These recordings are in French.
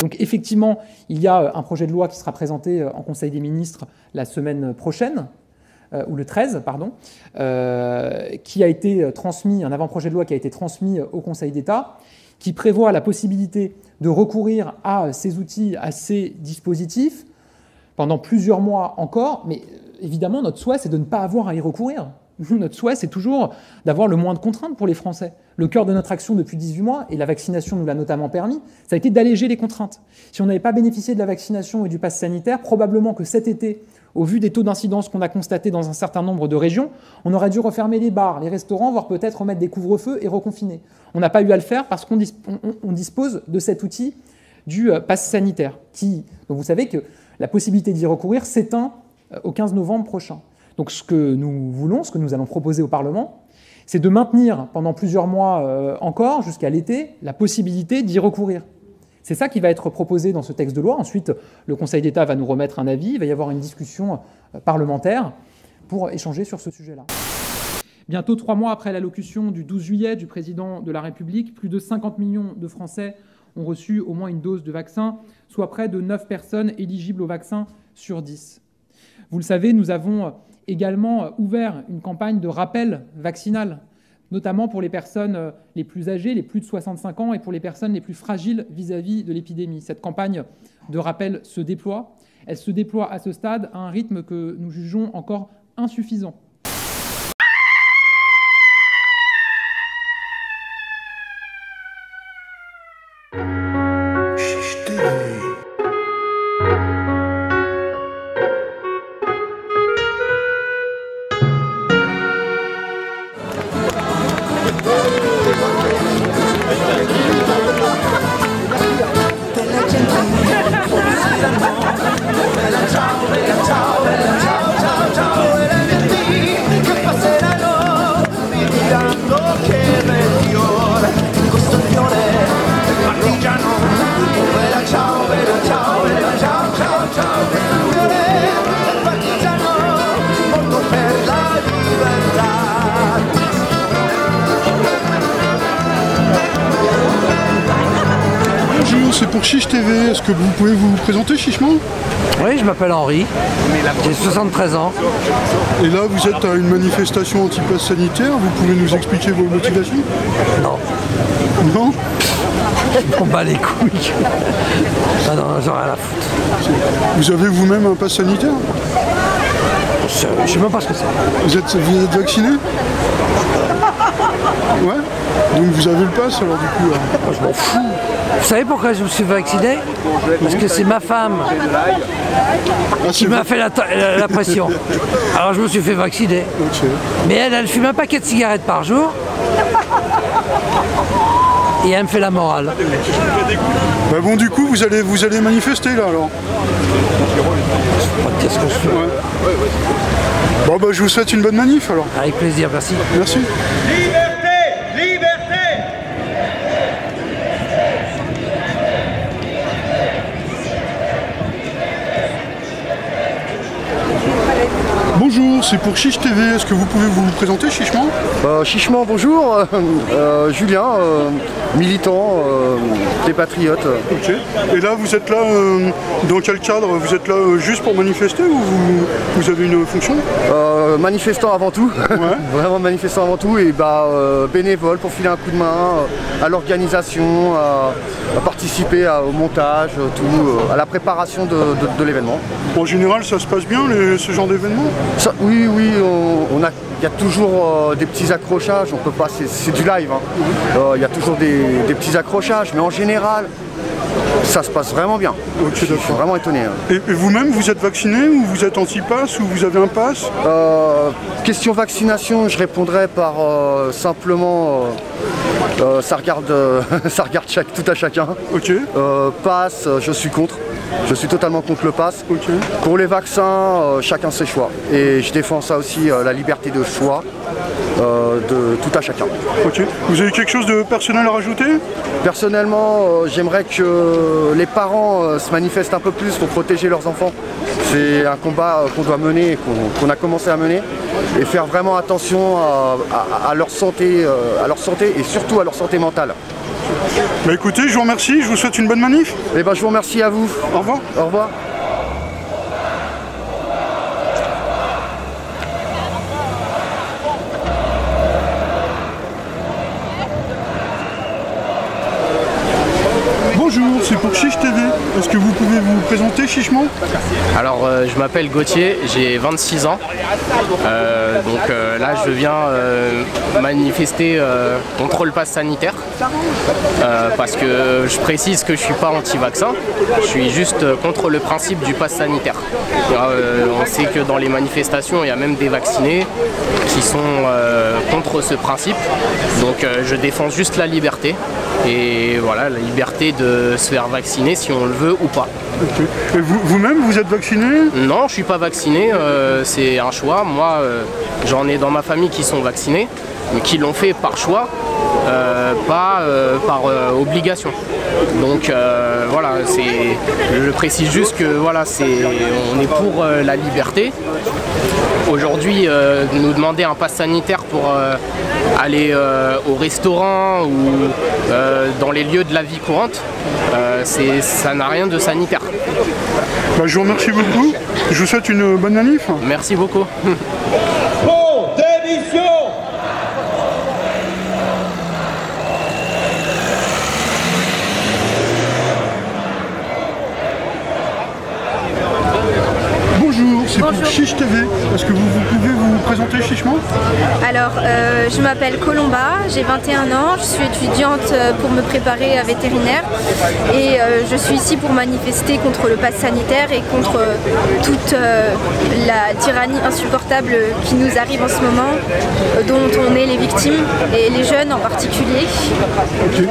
Donc effectivement, il y a un projet de loi qui sera présenté en Conseil des ministres la semaine prochaine, ou le 13, pardon, qui a été transmis, un avant-projet de loi qui a été transmis au Conseil d'État, qui prévoit la possibilité de recourir à ces outils, à ces dispositifs, pendant plusieurs mois encore, mais évidemment, notre souhait, c'est de ne pas avoir à y recourir. Notre souhait, c'est toujours d'avoir le moins de contraintes pour les Français. Le cœur de notre action depuis 18 mois, et la vaccination nous l'a notamment permis, ça a été d'alléger les contraintes. Si on n'avait pas bénéficié de la vaccination et du pass sanitaire, probablement que cet été, au vu des taux d'incidence qu'on a constatés dans un certain nombre de régions, on aurait dû refermer les bars, les restaurants, voire peut-être remettre des couvre-feux et reconfiner. On n'a pas eu à le faire parce qu'on dispose de cet outil du pass sanitaire, donc vous savez que la possibilité d'y recourir s'éteint au 15 novembre prochain. Donc ce que nous voulons, ce que nous allons proposer au Parlement, c'est de maintenir pendant plusieurs mois encore, jusqu'à l'été, la possibilité d'y recourir. C'est ça qui va être proposé dans ce texte de loi. Ensuite, le Conseil d'État va nous remettre un avis, il va y avoir une discussion parlementaire pour échanger sur ce sujet-là. Bientôt 3 mois après l'allocution du 12 juillet du président de la République, plus de 50 millions de Français ont reçu au moins une dose de vaccin, soit près de 9 personnes éligibles au vaccin sur 10. Vous le savez, nous avons également ouvert une campagne de rappel vaccinal, notamment pour les personnes les plus âgées, les plus de 65 ans, et pour les personnes les plus fragiles vis-à-vis de l'épidémie. Cette campagne de rappel se déploie. Elle se déploie à ce stade à un rythme que nous jugeons encore insuffisant. C'est pour Chiche TV, est-ce que vous pouvez vous présenter chichement? Oui, je m'appelle Henri, j'ai 73 ans. Et là, vous êtes à une manifestation anti-pass sanitaire, vous pouvez nous expliquer vos motivations? Non. Non? On bat les couilles. Ah non, j'en ai rien à foutre. Vous avez vous-même un pass sanitaire? Je sais même pas ce que c'est. Vous êtes vacciné? Ouais? Donc vous avez le pass alors du coup? Moi, je m'en fous. Vous savez pourquoi je me suis vacciné? Parce que c'est ma femme qui m'a fait la pression. Alors je me suis fait vacciner. Okay. Mais elle fume un paquet de cigarettes par jour. Et elle me fait la morale. Bah bon, du coup, vous allez manifester là alors? Qu'est-ce qu'on se fait? Ouais. Bon bah je vous souhaite une bonne manif alors. Avec plaisir, merci. Merci. Bonjour, c'est pour Chiche TV, est-ce que vous pouvez vous présenter chichement? Chichement, bonjour, Julien, militant des Patriotes. Ok. Et là, vous êtes là, dans quel cadre? Vous êtes là juste pour manifester ou vous avez une fonction? Manifestant avant tout, ouais. Vraiment manifestant avant tout, et bénévole pour filer un coup de main à l'organisation, à participer au montage, à la préparation de l'événement. En général, ça se passe bien ce genre d'événement? Oui, il y a toujours des petits accrochages, on peut pas, c'est du live, hein. Il y a toujours des petits accrochages, mais en général, ça se passe vraiment bien. Okay, je suis vraiment étonné. Hein. Et vous-même, vous êtes vacciné ou vous êtes anti-pass ou vous avez un pass? Question vaccination, je répondrais par simplement ça regarde tout à chacun. Ok. Pass, je suis contre. Je suis totalement contre le pass. Okay. Pour les vaccins, chacun ses choix. Et je défends ça aussi, la liberté de choix de tout à chacun. Ok. Vous avez quelque chose de personnel à rajouter? Personnellement, j'aimerais que les parents se manifestent un peu plus pour protéger leurs enfants. C'est un combat qu'on doit mener, qu'on a commencé à mener, et faire vraiment attention à leur santé et surtout à leur santé mentale. Bah écoutez, je vous remercie, je vous souhaite une bonne manif. Et je vous remercie à vous. Au revoir. Au revoir. Bonjour, c'est pour Chiche TV. Est-ce que vous pouvez vous présenter chichement? Alors je m'appelle Gauthier, j'ai 26 ans. Là je viens manifester contre le pass sanitaire parce que je précise que je suis pas anti-vaccin, je suis juste contre le principe du pass sanitaire. On sait que dans les manifestations il y a même des vaccinés qui sont contre ce principe, donc je défends juste la liberté. Et voilà, la liberté de se faire vacciner si on le veut ou pas. Okay. Et vous-même, vous êtes vacciné? Non, je suis pas vacciné, c'est un choix. Moi, j'en ai dans ma famille qui sont vaccinés, mais qui l'ont fait par choix, pas par obligation. Donc voilà, je précise juste que voilà, on est pour la liberté. Aujourd'hui, nous demander un pass sanitaire pour aller au restaurant ou dans les lieux de la vie courante, ça n'a rien de sanitaire. Je vous remercie beaucoup, je vous souhaite une bonne manif. Merci beaucoup. Bon, démission. Bonjour, c'est pour Chiche TV. Est-ce que vous pouvez vous présenter chichement? Alors, je m'appelle Colomba, j'ai 21 ans, je suis étudiante pour me préparer à vétérinaire et je suis ici pour manifester contre le pass sanitaire et contre toute la tyrannie insupportable qui nous arrive en ce moment, dont on est les victimes et les jeunes en particulier. Ok.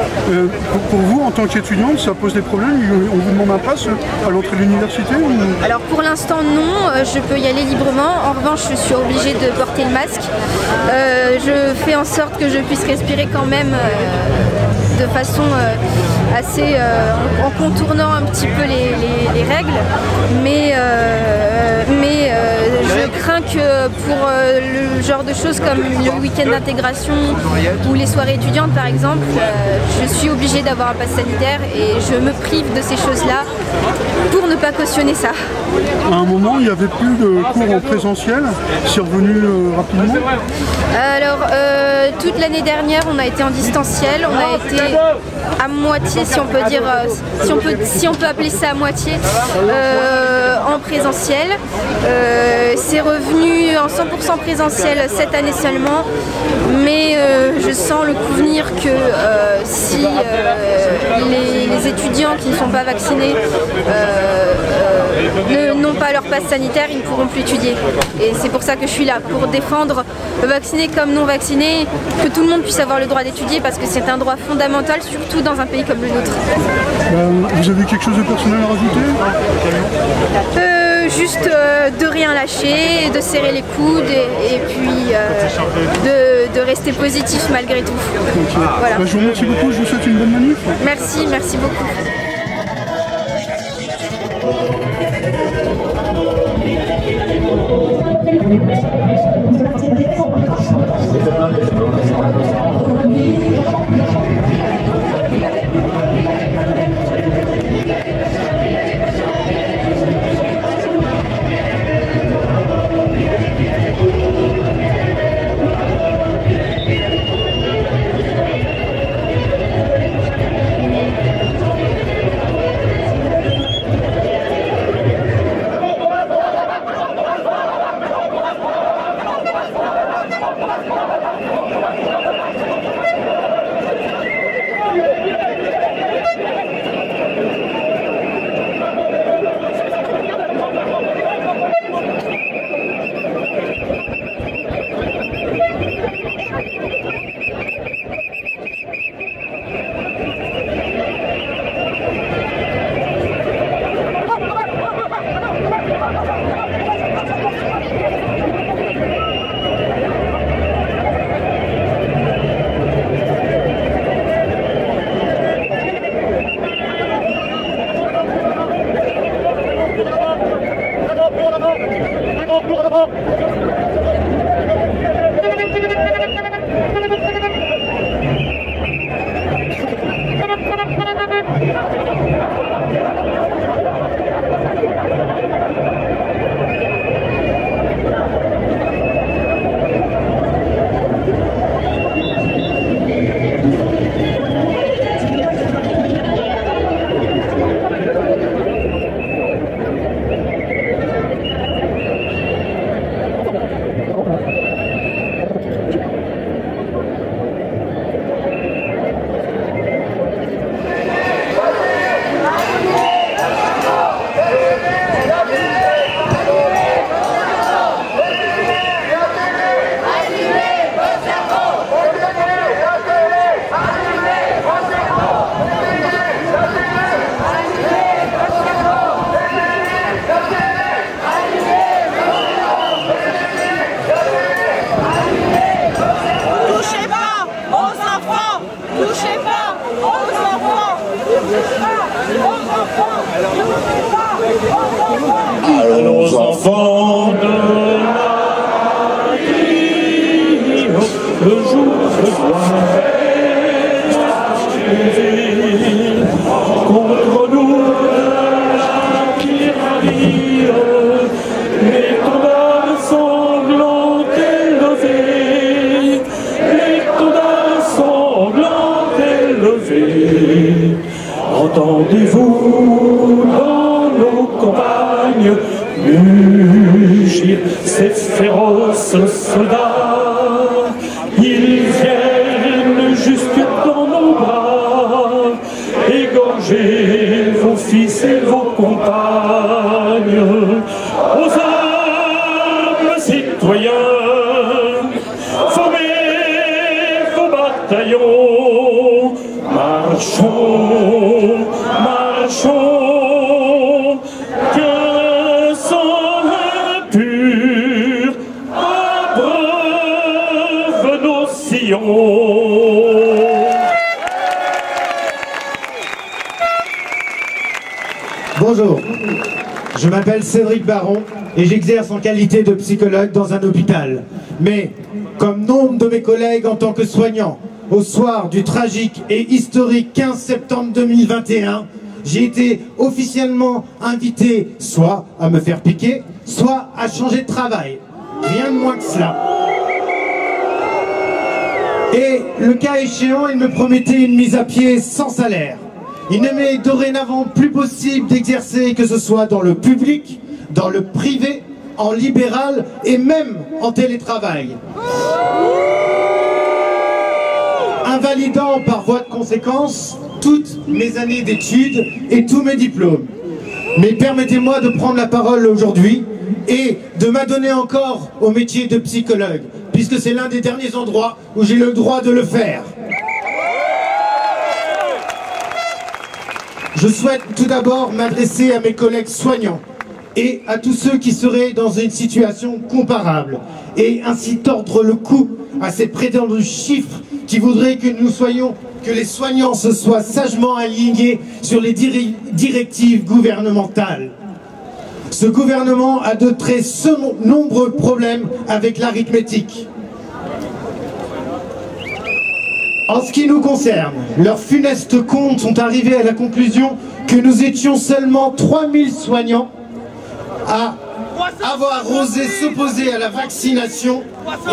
Pour vous, en tant qu'étudiante, ça pose des problèmes? On vous demande un pass à l'entrée de l'université ou... Alors pour l'instant non, je peux y aller librement, en revanche je suis obligée de porter le masque. Je fais en sorte que je puisse respirer quand même de façon assez en contournant un petit peu les règles, mais je crains que pour le genre de choses comme le week-end d'intégration ou les soirées étudiantes par exemple, je suis obligée d'avoir un pass sanitaire et je me prive de ces choses-là pour ne pas cautionner ça. À un moment, il n'y avait plus de cours en présentiel, c'est revenu rapidement? Alors, toute l'année dernière, on a été en distanciel, on a été à moitié, si on peut dire, si on peut appeler ça à moitié, en présentiel. C'est revenu en 100% présentiel cette année seulement, mais je sens le coup venir que si les étudiants qui ne sont pas vaccinés n'ont pas leur passe sanitaire, ils ne pourront plus étudier. Et c'est pour ça que je suis là, pour défendre vaccinés comme non vaccinés, que tout le monde puisse avoir le droit d'étudier parce que c'est un droit fondamental, surtout dans un pays comme le nôtre. Vous avez quelque chose de personnel à rajouter? Juste de rien lâcher, de serrer les coudes et puis de rester positif malgré tout. Okay. Voilà. Je vous remercie beaucoup, je vous souhaite une bonne manif. Merci, merci beaucoup. Allons enfants de la vie, le jour se doit arriver contre nous la tyrannie, les condamnes sanglantes élevées, les condamnes sanglantes élevées. Entendez-vous dans nos campagnes mugir ces féroces soldats? Ils viennent jusque dans nos bras, égorger vos fils et vos compagnes. Aux armes, citoyens, formez vos bataillons, marchons, marchons, qu'un sang impur abreuve nos sillons. Bonjour, je m'appelle Cédric Baron et j'exerce en qualité de psychologue dans un hôpital. Mais, comme nombre de mes collègues en tant que soignant, au soir du tragique et historique 15 septembre 2021, j'ai été officiellement invité soit à me faire piquer, soit à changer de travail. Rien de moins que cela. Et le cas échéant, il me promettait une mise à pied sans salaire. Il ne m'est dorénavant plus possible d'exercer que ce soit dans le public, dans le privé, en libéral et même en télétravail. Invalidant par voie de conséquence toutes mes années d'études et tous mes diplômes. Mais permettez-moi de prendre la parole aujourd'hui et de m'adonner encore au métier de psychologue, puisque c'est l'un des derniers endroits où j'ai le droit de le faire. Je souhaite tout d'abord m'adresser à mes collègues soignants et à tous ceux qui seraient dans une situation comparable et ainsi tordre le cou à ces prétendus chiffres qui voudraient que les soignants se soient sagement alignés sur les directives gouvernementales. Ce gouvernement a de très nombreux problèmes avec l'arithmétique. En ce qui nous concerne, leurs funestes comptes sont arrivés à la conclusion que nous étions seulement 3000 soignants à avoir osé s'opposer à la vaccination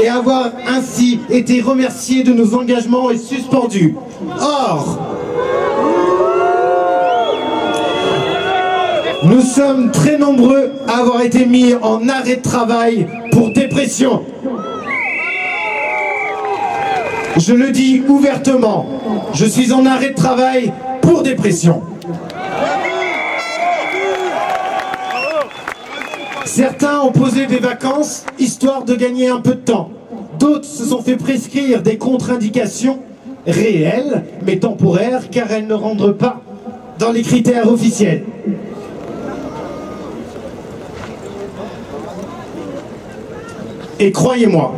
et avoir ainsi été remerciés de nos engagements et suspendus. Or, nous sommes très nombreux à avoir été mis en arrêt de travail pour dépression. Je le dis ouvertement, je suis en arrêt de travail pour dépression. Certains ont posé des vacances, histoire de gagner un peu de temps. D'autres se sont fait prescrire des contre-indications réelles, mais temporaires, car elles ne rentrent pas dans les critères officiels. Et croyez-moi,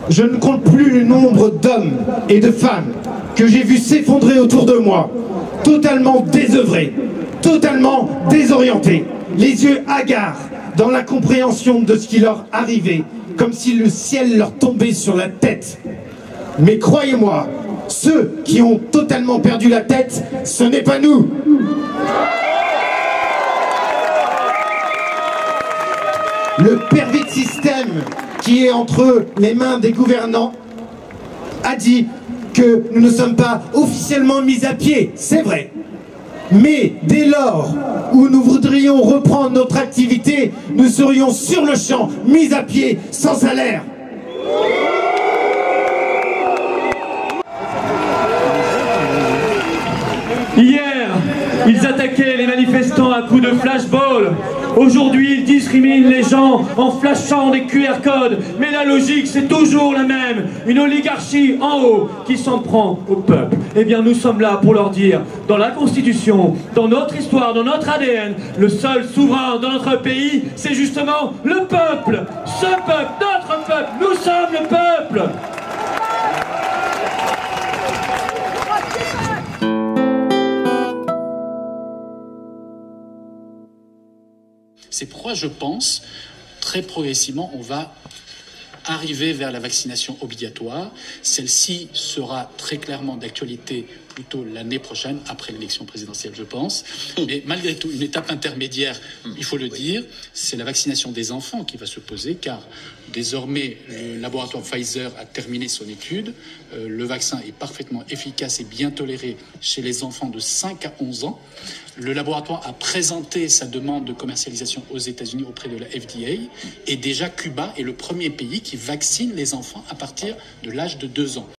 je ne compte plus le nombre d'hommes et de femmes que j'ai vus s'effondrer autour de moi, totalement désœuvrés, totalement désorientés, les yeux hagards dans l'incompréhension de ce qui leur arrivait, comme si le ciel leur tombait sur la tête. Mais croyez-moi, ceux qui ont totalement perdu la tête, ce n'est pas nous. Le pervers système qui est entre les mains des gouvernants a dit que nous ne sommes pas officiellement mis à pied, c'est vrai. Mais dès lors où nous voudrions reprendre notre activité, nous serions sur le champ mis à pied sans salaire. Hier, ils attaquaient les manifestants à coups de flashball. Aujourd'hui, ils discriminent les gens en flashant des QR codes. Mais la logique, c'est toujours la même. Une oligarchie en haut qui s'en prend au peuple. Eh bien, nous sommes là pour leur dire, dans la Constitution, dans notre histoire, dans notre ADN, le seul souverain dans notre pays, c'est justement le peuple. Ce peuple, notre peuple, nous sommes le peuple. C'est pourquoi je pense, très progressivement, on va arriver vers la vaccination obligatoire. Celle-ci sera très clairement d'actualité plutôt l'année prochaine, après l'élection présidentielle, je pense. Mais malgré tout, une étape intermédiaire, il faut le dire, c'est la vaccination des enfants qui va se poser, car désormais, le laboratoire Pfizer a terminé son étude. Le vaccin est parfaitement efficace et bien toléré chez les enfants de 5 à 11 ans. Le laboratoire a présenté sa demande de commercialisation aux États-Unis auprès de la FDA. Et déjà, Cuba est le premier pays qui vaccine les enfants à partir de l'âge de 2 ans.